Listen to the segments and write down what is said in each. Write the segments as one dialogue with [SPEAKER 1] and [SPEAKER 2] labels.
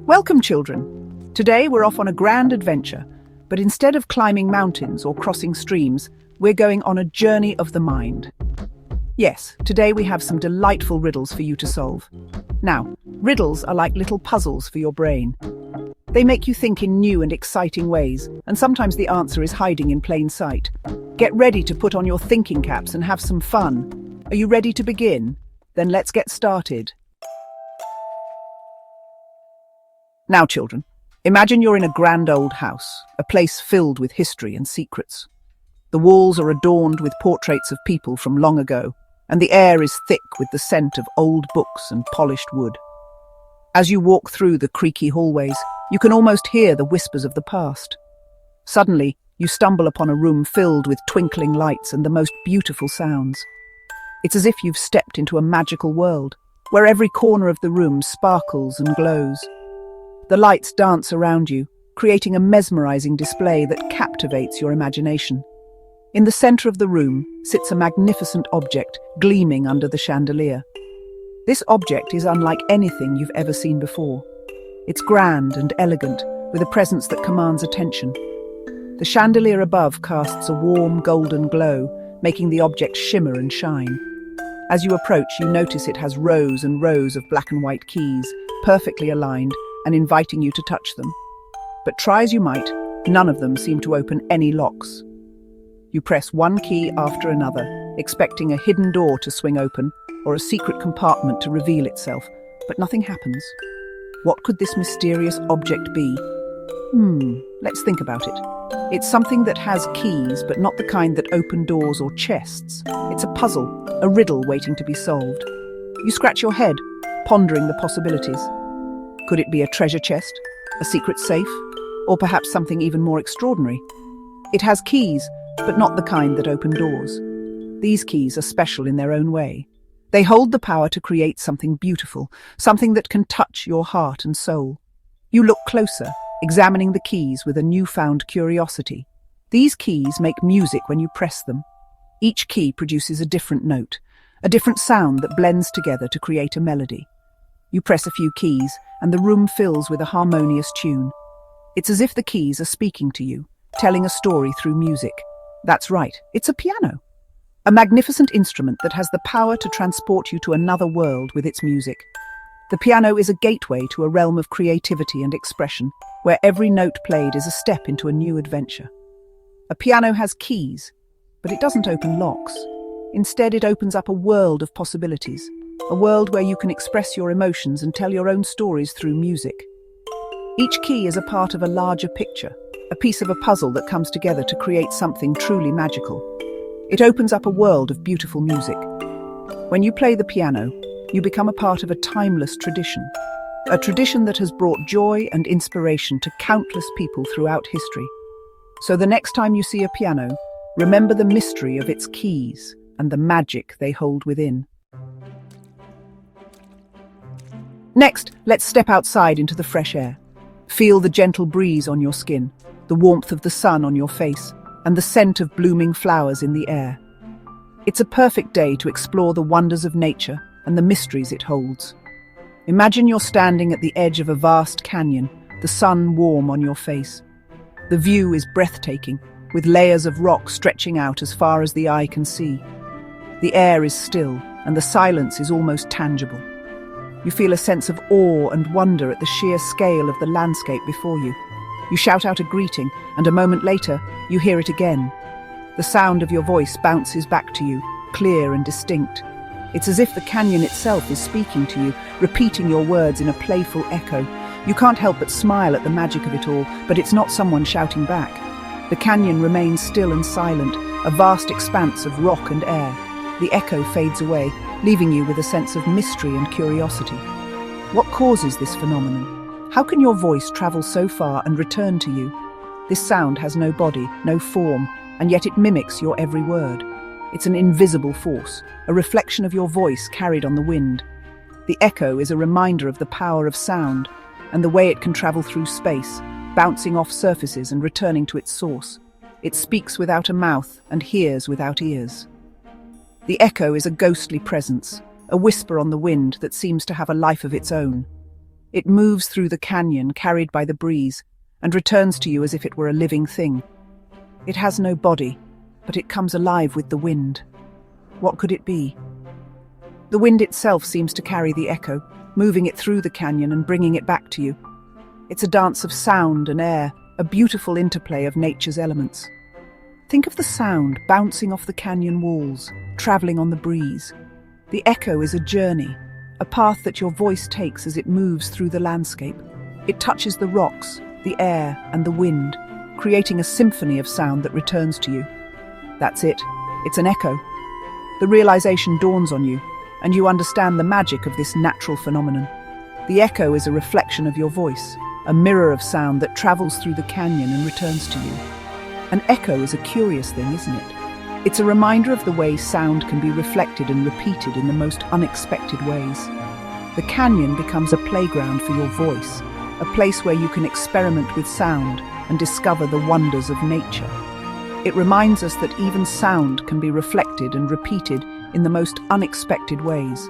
[SPEAKER 1] Welcome, children. Today we're off on a grand adventure, but instead of climbing mountains or crossing streams, we're going on a journey of the mind. Yes, today we have some delightful riddles for you to solve. Now, riddles are like little puzzles for your brain. They make you think in new and exciting ways, and sometimes the answer is hiding in plain sight. Get ready to put on your thinking caps and have some fun. Are you ready to begin? Then let's get started. Now, children, imagine you're in a grand old house, a place filled with history and secrets. The walls are adorned with portraits of people from long ago, and the air is thick with the scent of old books and polished wood. As you walk through the creaky hallways, you can almost hear the whispers of the past. Suddenly, you stumble upon a room filled with twinkling lights and the most beautiful sounds. It's as if you've stepped into a magical world, where every corner of the room sparkles and glows. The lights dance around you, creating a mesmerizing display that captivates your imagination. In the center of the room sits a magnificent object gleaming under the chandelier. This object is unlike anything you've ever seen before. It's grand and elegant, with a presence that commands attention. The chandelier above casts a warm golden glow, making the object shimmer and shine. As you approach, you notice it has rows and rows of black and white keys, perfectly aligned and inviting you to touch them. But try as you might, none of them seem to open any locks. You press one key after another, expecting a hidden door to swing open or a secret compartment to reveal itself, but nothing happens. What could this mysterious object be? Let's think about it. It's something that has keys, but not the kind that open doors or chests. It's a puzzle, a riddle waiting to be solved. You scratch your head, pondering the possibilities. Could it be a treasure chest, a secret safe, or perhaps something even more extraordinary? It has keys, but not the kind that open doors. These keys are special in their own way. They hold the power to create something beautiful, something that can touch your heart and soul. You look closer, examining the keys with a newfound curiosity. These keys make music when you press them. Each key produces a different note, a different sound that blends together to create a melody. You press a few keys, and the room fills with a harmonious tune. It's as if the keys are speaking to you, telling a story through music. That's right, it's a piano. A magnificent instrument that has the power to transport you to another world with its music. The piano is a gateway to a realm of creativity and expression, where every note played is a step into a new adventure. A piano has keys, but it doesn't open locks. Instead, it opens up a world of possibilities, a world where you can express your emotions and tell your own stories through music. Each key is a part of a larger picture, a piece of a puzzle that comes together to create something truly magical. It opens up a world of beautiful music. When you play the piano, you become a part of a timeless tradition, a tradition that has brought joy and inspiration to countless people throughout history. So the next time you see a piano, remember the mystery of its keys and the magic they hold within. Next, let's step outside into the fresh air. Feel the gentle breeze on your skin, the warmth of the sun on your face, and the scent of blooming flowers in the air. It's a perfect day to explore the wonders of nature and the mysteries it holds. Imagine you're standing at the edge of a vast canyon, the sun warm on your face. The view is breathtaking, with layers of rock stretching out as far as the eye can see. The air is still, and the silence is almost tangible. You feel a sense of awe and wonder at the sheer scale of the landscape before you. You shout out a greeting, and a moment later, you hear it again. The sound of your voice bounces back to you, clear and distinct. It's as if the canyon itself is speaking to you, repeating your words in a playful echo. You can't help but smile at the magic of it all, but it's not someone shouting back. The canyon remains still and silent, a vast expanse of rock and air. The echo fades away, leaving you with a sense of mystery and curiosity. What causes this phenomenon? How can your voice travel so far and return to you? This sound has no body, no form, and yet it mimics your every word. It's an invisible force, a reflection of your voice carried on the wind. The echo is a reminder of the power of sound and the way it can travel through space, bouncing off surfaces and returning to its source. It speaks without a mouth and hears without ears. The echo is a ghostly presence, a whisper on the wind that seems to have a life of its own. It moves through the canyon, carried by the breeze, and returns to you as if it were a living thing. It has no body, but it comes alive with the wind. What could it be? The wind itself seems to carry the echo, moving it through the canyon and bringing it back to you. It's a dance of sound and air, a beautiful interplay of nature's elements. Think of the sound bouncing off the canyon walls, traveling on the breeze. The echo is a journey, a path that your voice takes as it moves through the landscape. It touches the rocks, the air, and the wind, creating a symphony of sound that returns to you. That's it. It's an echo. The realization dawns on you, and you understand the magic of this natural phenomenon. The echo is a reflection of your voice, a mirror of sound that travels through the canyon and returns to you. An echo is a curious thing, isn't it? It's a reminder of the way sound can be reflected and repeated in the most unexpected ways. The canyon becomes a playground for your voice, a place where you can experiment with sound and discover the wonders of nature. It reminds us that even sound can be reflected and repeated in the most unexpected ways.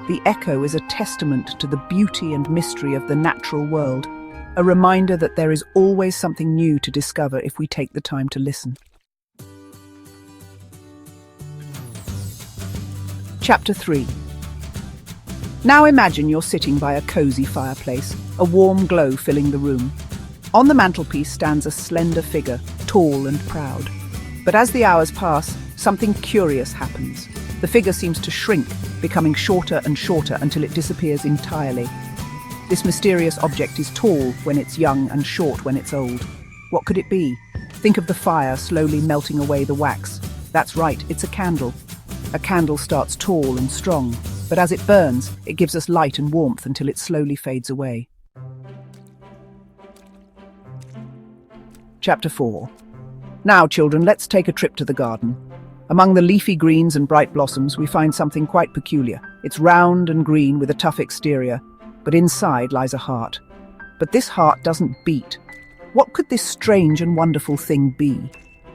[SPEAKER 1] The echo is a testament to the beauty and mystery of the natural world, a reminder that there is always something new to discover if we take the time to listen. Chapter 3. Now imagine you're sitting by a cozy fireplace, a warm glow filling the room. On the mantelpiece stands a slender figure, tall and proud. But as the hours pass, something curious happens. The figure seems to shrink, becoming shorter and shorter until it disappears entirely. This mysterious object is tall when it's young and short when it's old. What could it be? Think of the fire slowly melting away the wax. That's right, it's a candle. A candle starts tall and strong, but as it burns, it gives us light and warmth until it slowly fades away. Chapter 4. Now, children, let's take a trip to the garden. Among the leafy greens and bright blossoms, we find something quite peculiar. It's round and green with a tough exterior, but inside lies a heart. But this heart doesn't beat. What could this strange and wonderful thing be?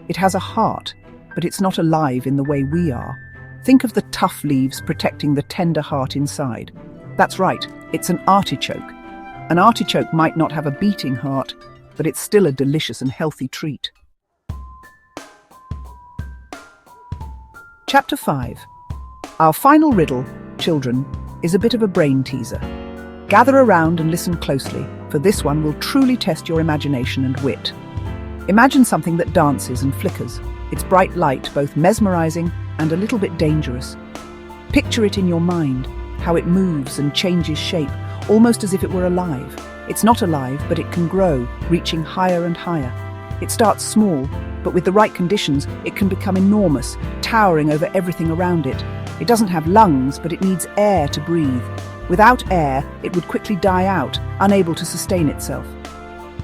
[SPEAKER 1] It has a heart, but it's not alive in the way we are. Think of the tough leaves protecting the tender heart inside. That's right, it's an artichoke. An artichoke might not have a beating heart, but it's still a delicious and healthy treat. Chapter 5. Our final riddle, children, is a bit of a brain teaser. Gather around and listen closely, for this one will truly test your imagination and wit. Imagine something that dances and flickers, its bright light both mesmerizing and a little bit dangerous. Picture it in your mind, how it moves and changes shape, almost as if it were alive. It's not alive, but it can grow, reaching higher and higher. It starts small, but with the right conditions, it can become enormous, towering over everything around it. It doesn't have lungs, but it needs air to breathe. Without air, it would quickly die out, unable to sustain itself.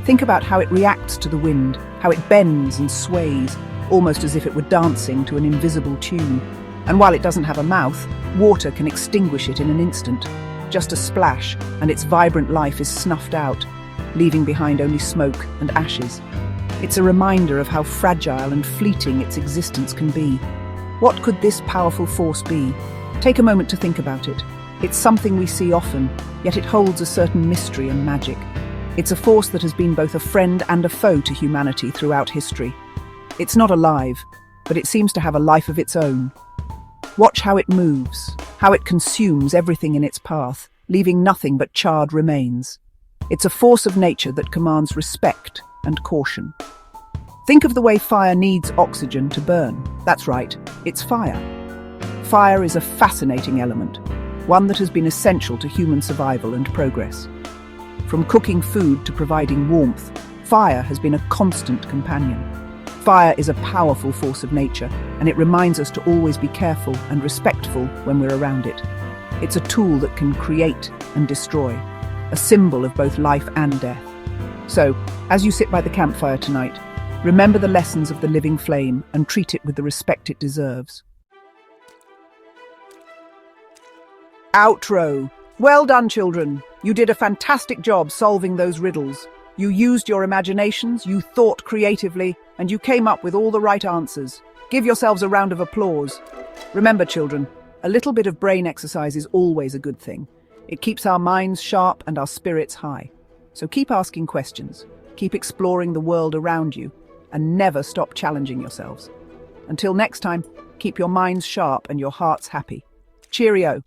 [SPEAKER 1] Think about how it reacts to the wind, how it bends and sways, almost as if it were dancing to an invisible tune. And while it doesn't have a mouth, water can extinguish it in an instant. Just a splash, and its vibrant life is snuffed out, leaving behind only smoke and ashes. It's a reminder of how fragile and fleeting its existence can be. What could this powerful force be? Take a moment to think about it. It's something we see often, yet it holds a certain mystery and magic. It's a force that has been both a friend and a foe to humanity throughout history. It's not alive, but it seems to have a life of its own. Watch how it moves, how it consumes everything in its path, leaving nothing but charred remains. It's a force of nature that commands respect and caution. Think of the way fire needs oxygen to burn. That's right, it's fire. Fire is a fascinating element, one that has been essential to human survival and progress. From cooking food to providing warmth, fire has been a constant companion. Fire is a powerful force of nature, and it reminds us to always be careful and respectful when we're around it. It's a tool that can create and destroy, a symbol of both life and death. So, as you sit by the campfire tonight, remember the lessons of the living flame and treat it with the respect it deserves. Outro. Well done, children. You did a fantastic job solving those riddles. You used your imaginations, you thought creatively, and you came up with all the right answers. Give yourselves a round of applause. Remember, children, a little bit of brain exercise is always a good thing. It keeps our minds sharp and our spirits high. So keep asking questions, keep exploring the world around you, and never stop challenging yourselves. Until next time, keep your minds sharp and your hearts happy. Cheerio!